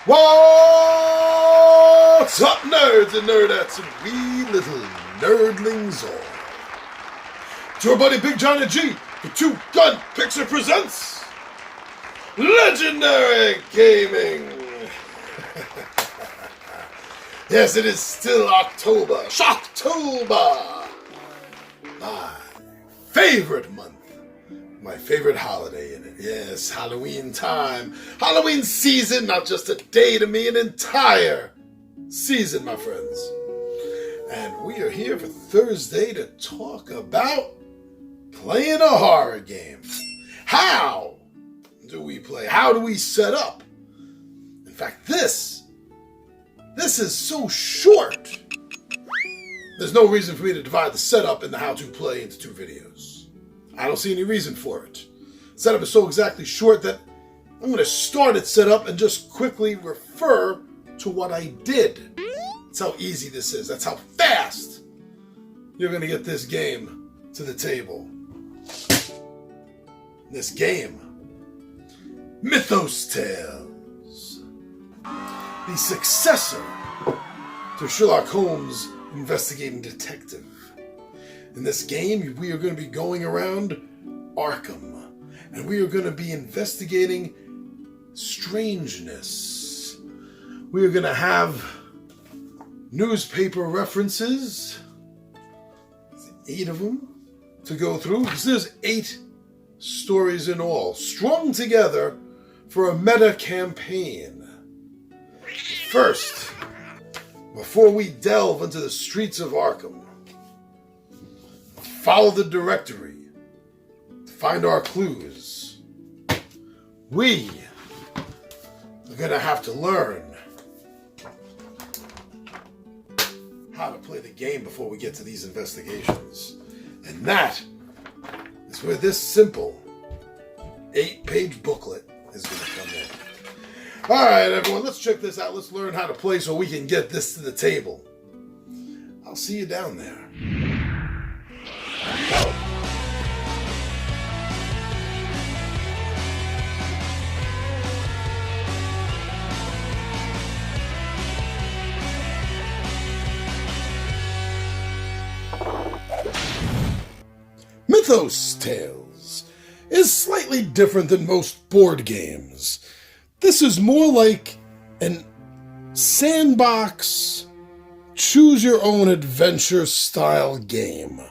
What's up, nerds and nerdettes and wee little nerdlings all? It's your buddy Big Johnny G, the Two Gun Pixie presents Legendary Gaming. Yes, it is still October. Shocktober! My favorite month. My favorite holiday in it. Yes, Halloween time. Halloween season, not just a day to me, an entire season, my friends. And we are here for Thursday to talk about playing a horror game. How do we play? How do we set up? In fact, this is so short. There's no reason for me to divide the setup and the how to play into two videos. I don't see any reason for it. Setup is so exactly short that I'm going to start it setup and just quickly refer to what I did. That's how easy this is. That's how fast you're going to get this game to the table. This game, Mythos Tales, the successor to Sherlock Holmes' investigating detective. In this game, we are going to be going around Arkham, and we are going to be investigating strangeness. We are going to have newspaper references, 8 of them, to go through, because there's 8 stories in all, strung together for a meta campaign. First, before we delve into the streets of Arkham, follow the directory to find our clues. We are going to have to learn how to play the game before we get to these investigations. And that is where this simple 8-page booklet is going to come in. All right, everyone, let's check this out. Let's learn how to play so we can get this to the table. I'll see you down there. Mythos Tales is slightly different than most board games. This is more like an sandbox, choose-your-own-adventure style game.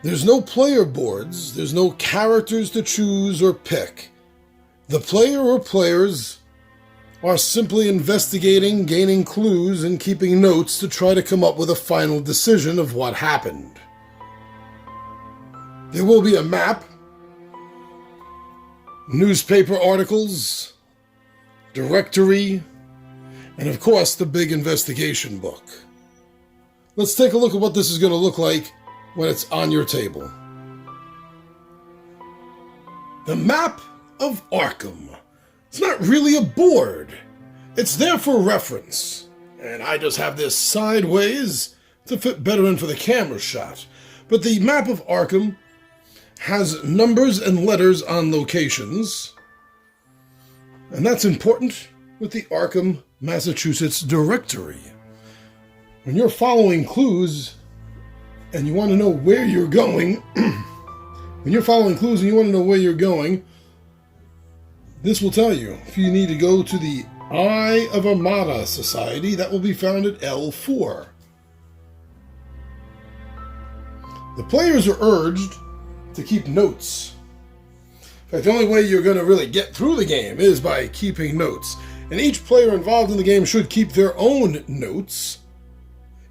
There's no player boards, there's no characters to choose or pick. The player or players are simply investigating, gaining clues, and keeping notes to try to come up with a final decision of what happened. There will be a map, newspaper articles, directory, and of course the big investigation book. Let's take a look at what this is going to look like when it's on your table. The map of Arkham. It's not really a board. It's there for reference. And I just have this sideways to fit better in for the camera shot. But the map of Arkham has numbers and letters on locations. And that's important with the Arkham, Massachusetts directory. When you're following clues and you want to know where you're going, this will tell you. If you need to go to the Eye of Armada Society, that will be found at L4. The players are urged to keep notes. In fact, the only way you're going to really get through the game is by keeping notes. And each player involved in the game should keep their own notes.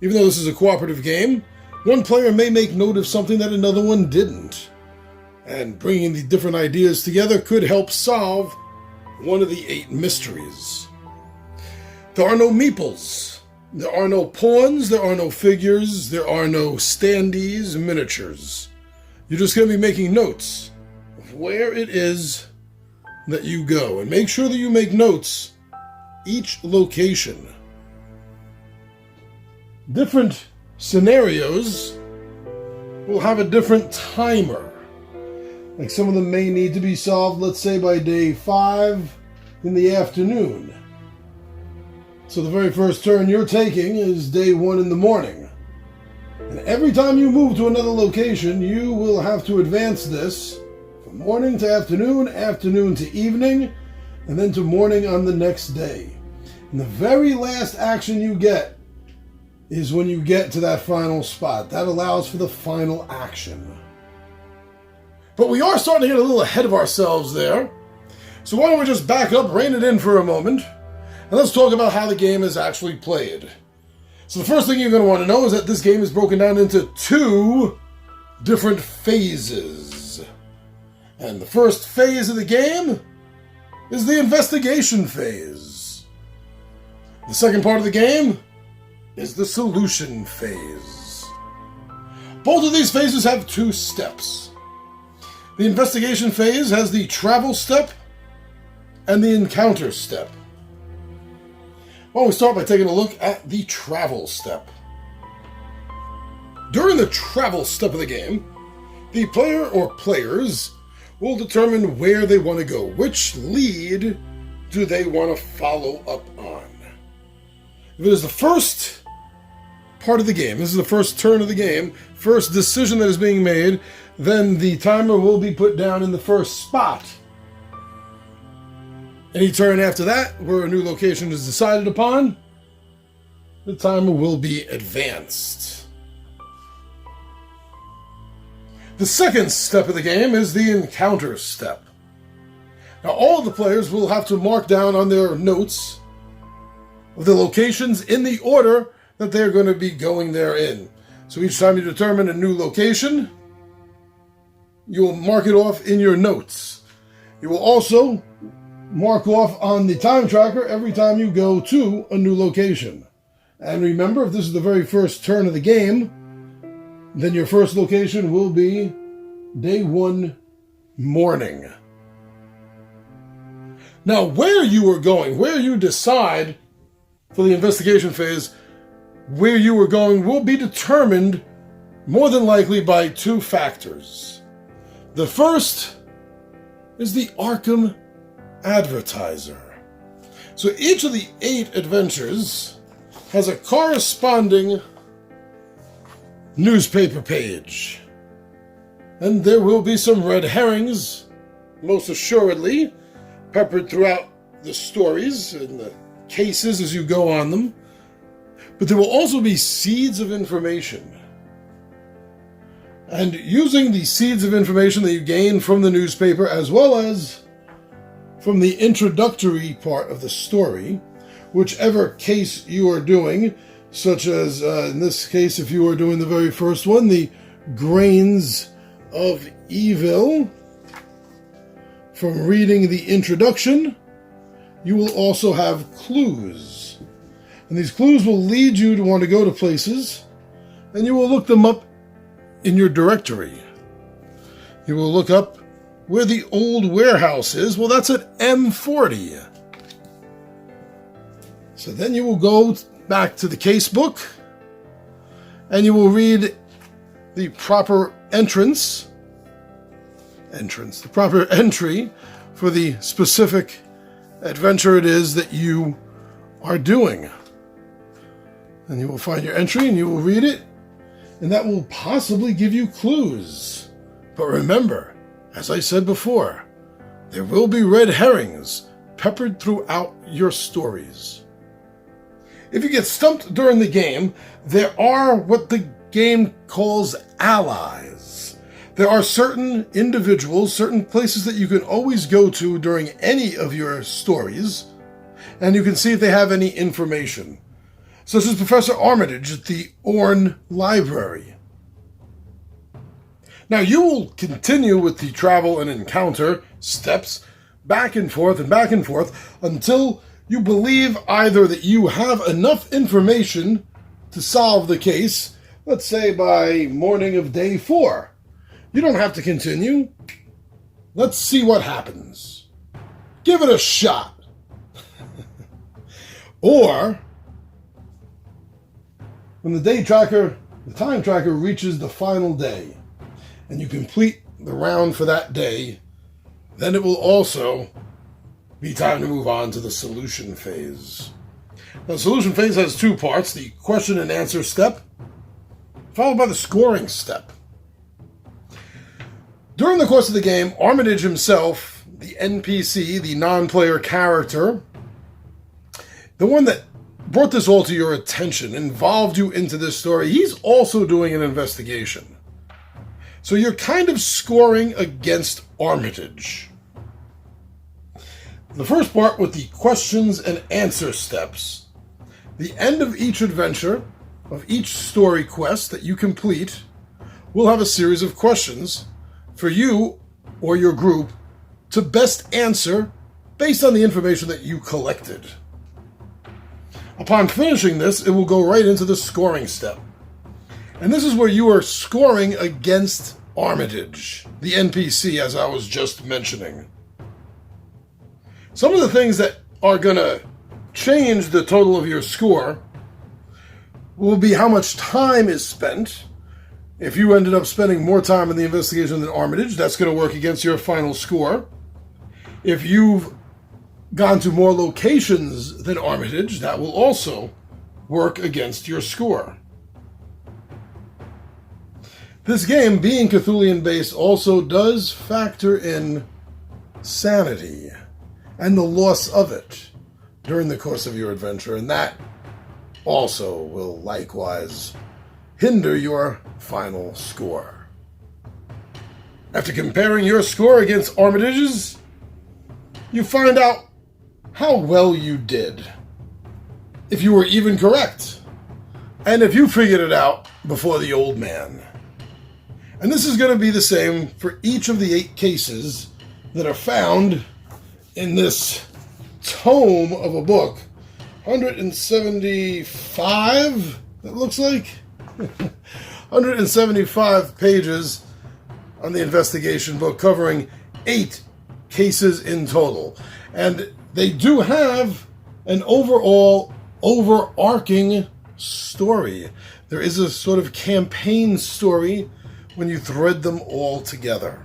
Even though this is a cooperative game, one player may make note of something that another one didn't. And bringing the different ideas together could help solve one of the 8 mysteries. There are no meeples. There are no pawns. There are no figures. There are no standees, miniatures. You're just going to be making notes of where it is that you go. And make sure that you make notes each location. Different scenarios will have a different timer. Like some of them may need to be solved, let's say, by day 5 in the afternoon. So the very first turn you're taking is day 1 in the morning. And every time you move to another location, you will have to advance this from morning to afternoon, afternoon to evening, and then to morning on the next day. And the very last action you get is when you get to that final spot. That allows for the final action. But we are starting to get a little ahead of ourselves there. So why don't we just back up, rein it in for a moment, and let's talk about how the game is actually played. So the first thing you're going to want to know is that this game is broken down into 2 different phases. And the first phase of the game is the investigation phase. The second part of the game is the solution phase. Both of these phases have 2 steps. The investigation phase has the travel step and the encounter step. Well, we start by taking a look at the travel step. During the travel step of the game, the player or players will determine where they want to go. Which lead do they want to follow up on? If it is the first part of the game, this is the first turn of the game, first decision that is being made, then the timer will be put down in the first spot. Any turn after that, where a new location is decided upon, the timer will be advanced. The second step of the game is the encounter step. Now, all of the players will have to mark down on their notes of the locations in the order that they're going to be going there in. So each time you determine a new location, you will mark it off in your notes. You will also mark off on the time tracker every time you go to a new location. And remember, if this is the very first turn of the game, then your first location will be day 1 morning. Now, where you are going, where you decide for the investigation phase, where you are going will be determined more than likely by 2 factors. The first is the Arkham Advertiser. So each of the 8 adventures has a corresponding newspaper page. And there will be some red herrings, most assuredly, peppered throughout the stories and the cases as you go on them. But there will also be seeds of information. And using the seeds of information that you gain from the newspaper, as well as from the introductory part of the story, whichever case you are doing, such as in this case, if you are doing the very first one, the Grains of Evil, from reading the introduction, you will also have clues. And these clues will lead you to want to go to places, and you will look them up in your directory. You will look up where the old warehouse is. Well, that's at M40. So then you will go back to the case book, and you will read the proper the proper entry for the specific adventure it is that you are doing. And you will find your entry and you will read it, and that will possibly give you clues. But remember, as I said before, there will be red herrings peppered throughout your stories. If you get stumped during the game, there are what the game calls allies. There are certain individuals, certain places that you can always go to during any of your stories, and you can see if they have any information, such as Professor Armitage at the Orne Library. Now, you will continue with the travel and encounter steps back and forth until you believe either that you have enough information to solve the case, let's say by morning of day 4. You don't have to continue. Let's see what happens. Give it a shot. Or, when the time tracker reaches the final day, and you complete the round for that day, then it will also be time to move on to the solution phase. Now, the solution phase has two parts, the question and answer step, followed by the scoring step. During the course of the game, Armitage himself, the NPC, the non-player character, the one that brought this all to your attention, involved you into this story, he's also doing an investigation. So you're kind of scoring against Armitage. The first part with the questions and answer steps. The end of each adventure, of each story quest that you complete, will have a series of questions for you or your group to best answer based on the information that you collected. Upon finishing this, it will go right into the scoring step. And this is where you are scoring against Armitage, the NPC, as I was just mentioning. Some of the things that are going to change the total of your score will be how much time is spent. If you ended up spending more time in the investigation than Armitage, that's going to work against your final score. If you've gone to more locations than Armitage, that will also work against your score. This game, being Cthulhian-based, also does factor in sanity and the loss of it during the course of your adventure, and that also will likewise hinder your final score. After comparing your score against Armitage's, you find out how well you did, if you were even correct, and if you figured it out before the old man. And this is going to be the same for each of the 8 cases that are found in this tome of a book. 175, it looks like. 175 pages on the investigation book, covering 8 cases in total. And they do have an overall overarching story. There is a sort of campaign story when you thread them all together.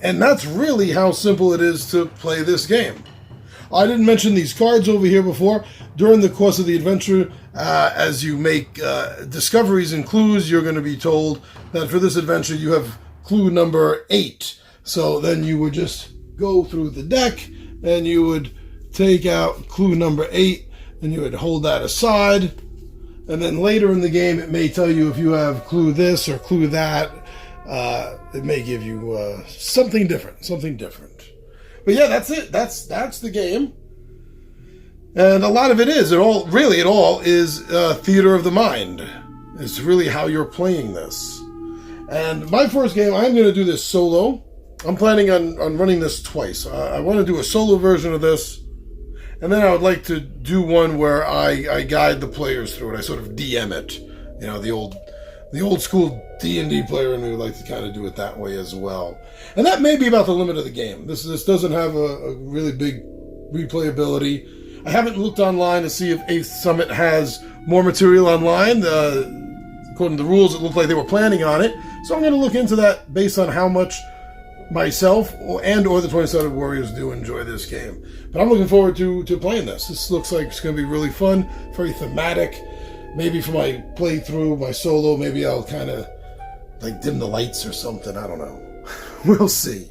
And that's really how simple it is to play this game. I didn't mention these cards over here before. During the course of the adventure, as you make discoveries and clues, you're going to be told that for this adventure you have clue number 8. So then you would just go through the deck and you would take out clue number 8 and you would hold that aside. And then later in the game, it may tell you if you have clue this or clue that. It may give you something different. But yeah, that's it. That's the game. And a lot of it is. It all is theater of the mind. It's really how you're playing this. And my first game, I'm going to do this solo. I'm planning on running this twice. I want to do a solo version of this. And then I would like to do one where I guide the players through it. I sort of DM it. You know, the old school D&D player, and we would like to kind of do it that way as well. And that may be about the limit of the game. This doesn't have a really big replayability. I haven't looked online to see if 8th Summit has more material online. According to the rules, it looked like they were planning on it. So I'm going to look into that based on how much myself or the 20-sided Warriors do enjoy this game. But I'm looking forward to playing this. This looks like it's going to be really fun, very thematic. Maybe for my playthrough, my solo, maybe I'll kind of like dim the lights or something. I don't know. We'll see.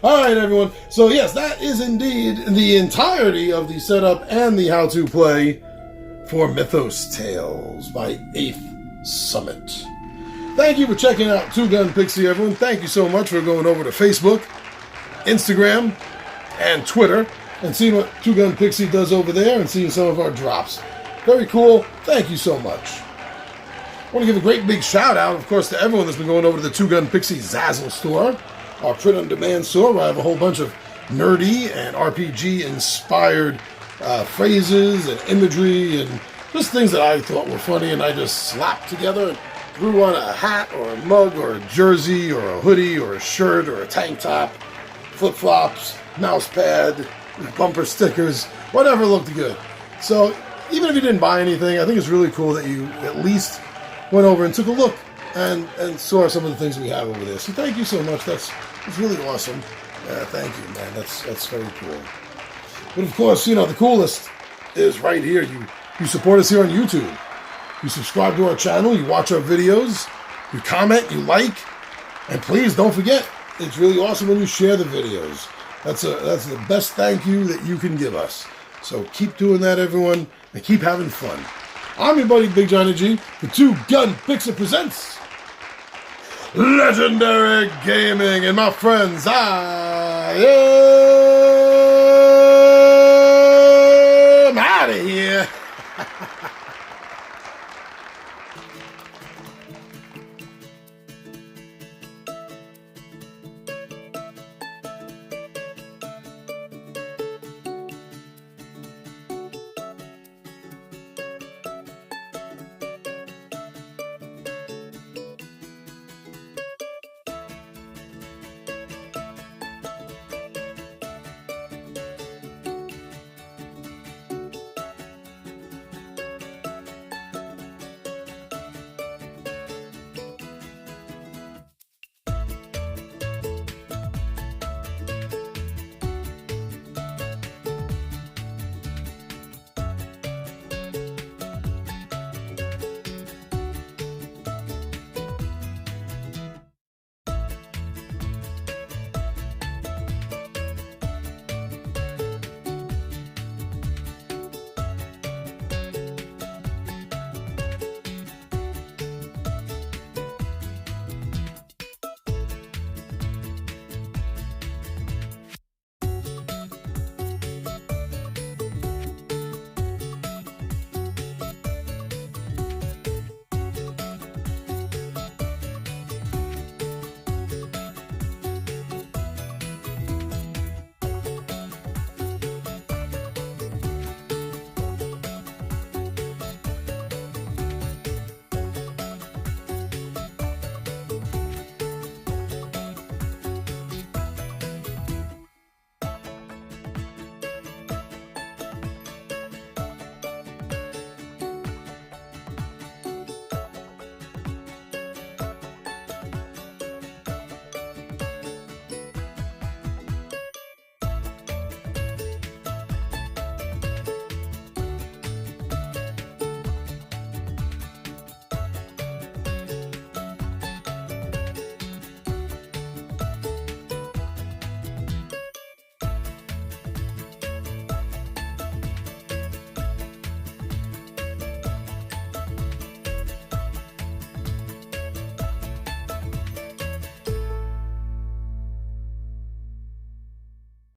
All right, everyone. So yes, that is indeed the entirety of the setup and the how-to play for Mythos Tales by 8th Summit. Thank you for checking out Two Gun Pixie, everyone. Thank you so much for going over to Facebook, Instagram, and Twitter and seeing what Two Gun Pixie does over there and seeing some of our drops. Very cool. Thank you so much. I want to give a great big shout out, of course, to everyone that's been going over to the Two Gun Pixie Zazzle store, our print-on-demand store, where I have a whole bunch of nerdy and RPG-inspired phrases and imagery and just things that I thought were funny, and I just slapped together and threw on a hat or a mug or a jersey or a hoodie or a shirt or a tank top, flip-flops, mouse pad, bumper stickers, whatever looked good. So even if you didn't buy anything, I think it's really cool that you at least went over and took a look and saw some of the things we have over there. So thank you so much. That's really awesome. Thank you, man. That's very cool. But of course, you know, the coolest is right here. You support us here on YouTube. You subscribe to our channel. You watch our videos. You comment. You like. And please don't forget, it's really awesome when you share the videos. That's the best thank you that you can give us. So keep doing that, everyone, and keep having fun. I'm your buddy Big Johnny G. The Two Gun Pixie presents Legendary Gaming, and my friends, I am